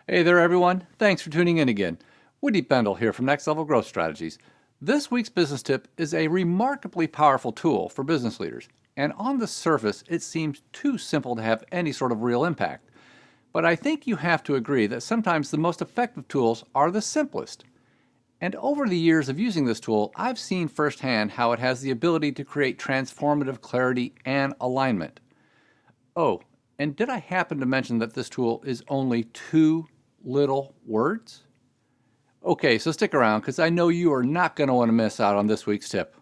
Hey there, everyone. Thanks for tuning in again. Bendle here from Next Level Growth Strategies. This week's business tip is a remarkably powerful tool for business leaders. And on the surface, it seems too simple to have any sort of real impact. But I think you have to agree that sometimes the most effective tools are the simplest. And over the years of using this tool, I've seen firsthand how it has the ability to create transformative clarity and alignment. Oh, and did I happen to mention that this tool is only 2 little words? Okay, so stick around because I know you are not going to want to miss out on this week's tip.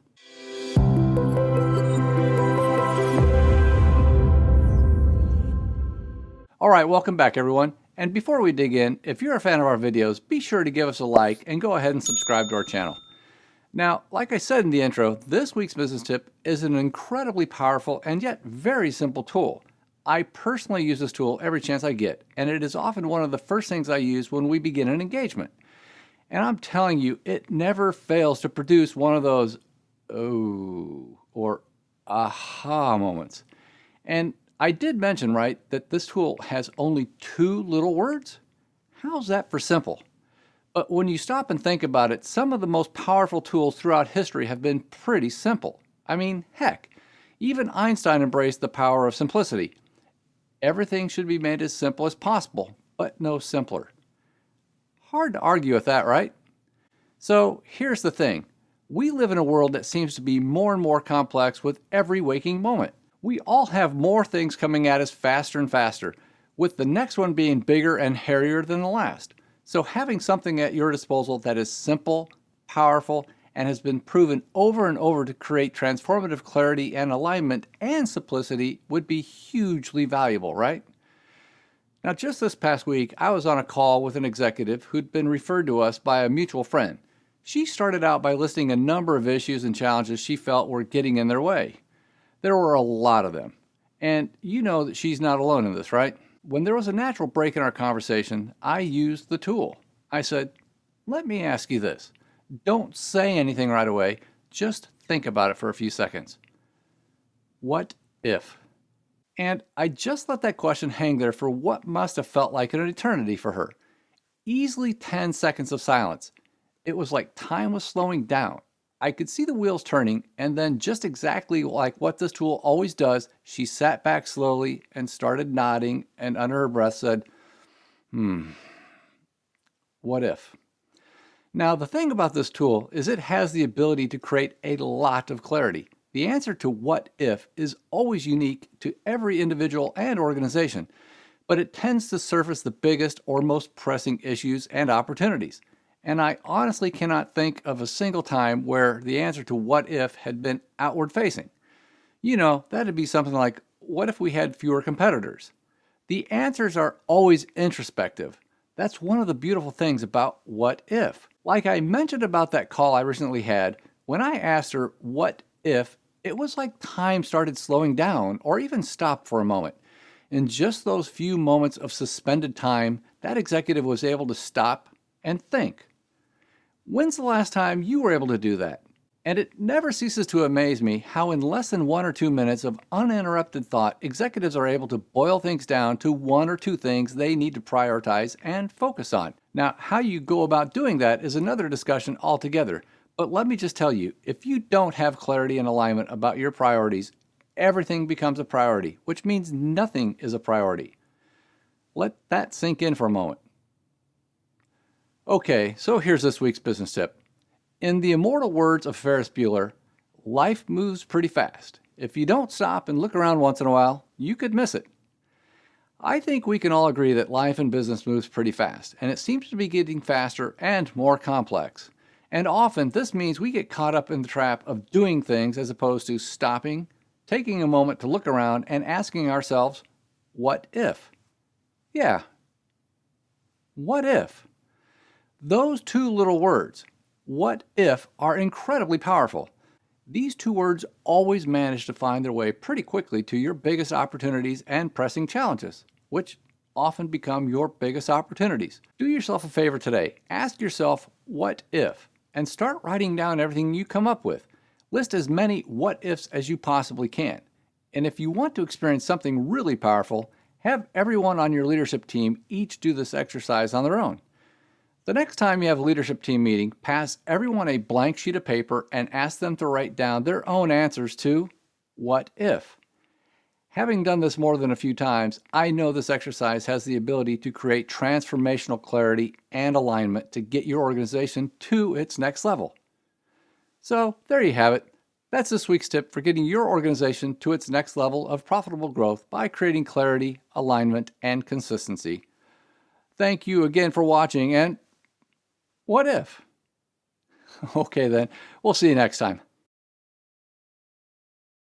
All right, welcome back everyone. And before we dig in, if you're a fan of our videos, be sure to give us a like and go ahead and subscribe to our channel. Now, like I said in the intro, this week's business tip is an incredibly powerful and yet very simple tool. I personally use this tool every chance I get, and it is often one of the first things I use when we begin an engagement. And I'm telling you, it never fails to produce one of those "oh" or "aha" moments. And I did mention, right, that this tool has only 2 little words? How's that for simple? But when you stop and think about it, some of the most powerful tools throughout history have been pretty simple. I mean, heck, even Einstein embraced the power of simplicity. Everything should be made as simple as possible, but no simpler. Hard to argue with that, right? So here's the thing. We live in a world that seems to be more and more complex with every waking moment. We all have more things coming at us faster and faster, with the next one being bigger and hairier than the last. So having something at your disposal that is simple, powerful, and has been proven over and over to create transformative clarity and alignment and simplicity would be hugely valuable, right? Now, just this past week, I was on a call with an executive who'd been referred to us by a mutual friend. She started out by listing a number of issues and challenges she felt were getting in their way. There were a lot of them. And you know that she's not alone in this, right? When there was a natural break in our conversation, I used the tool. I said, "Let me ask you this. Don't say anything right away. Just think about it for a few seconds. What if?" And I just let that question hang there for what must have felt like an eternity for her. Easily 10 seconds of silence. It was like time was slowing down. I could see the wheels turning, and then just exactly like what this tool always does, she sat back slowly and started nodding and under her breath said, what if? Now, the thing about this tool is it has the ability to create a lot of clarity. The answer to what if is always unique to every individual and organization, but it tends to surface the biggest or most pressing issues and opportunities. And I honestly cannot think of a single time where the answer to what if had been outward facing. You know, that'd be something like, what if we had fewer competitors? The answers are always introspective. That's one of the beautiful things about what if. Like I mentioned about that call I recently had, when I asked her what if, it was like time started slowing down or even stopped for a moment. In just those few moments of suspended time, that executive was able to stop and think. When's the last time you were able to do that? And it never ceases to amaze me how in less than 1 or 2 minutes of uninterrupted thought, executives are able to boil things down to 1 or 2 things they need to prioritize and focus on. Now, how you go about doing that is another discussion altogether. But let me just tell you, if you don't have clarity and alignment about your priorities, everything becomes a priority, which means nothing is a priority. Let that sink in for a moment. Okay, so here's this week's business tip. In the immortal words of Ferris Bueller, life moves pretty fast. If you don't stop and look around once in a while, you could miss it. I think we can all agree that life and business moves pretty fast, and it seems to be getting faster and more complex. And often this means we get caught up in the trap of doing things as opposed to stopping, taking a moment to look around and asking ourselves, what if? Yeah, what if? Those 2 little words, what if, are incredibly powerful. These 2 words always manage to find their way pretty quickly to your biggest opportunities and pressing challenges, which often become your biggest opportunities. Do yourself a favor today. Ask yourself, what if? And start writing down everything you come up with. List as many what ifs as you possibly can. And if you want to experience something really powerful, Have everyone on your leadership team each do this exercise on their own. The next time you have a leadership team meeting, pass everyone a blank sheet of paper and ask them to write down their own answers to what if. Having done this more than a few times, I know this exercise has the ability to create transformational clarity and alignment to get your organization to its next level. So there you have it. That's this week's tip for getting your organization to its next level of profitable growth by creating clarity, alignment, and consistency. Thank you again for watching, and what if? Okay then, we'll see you next time.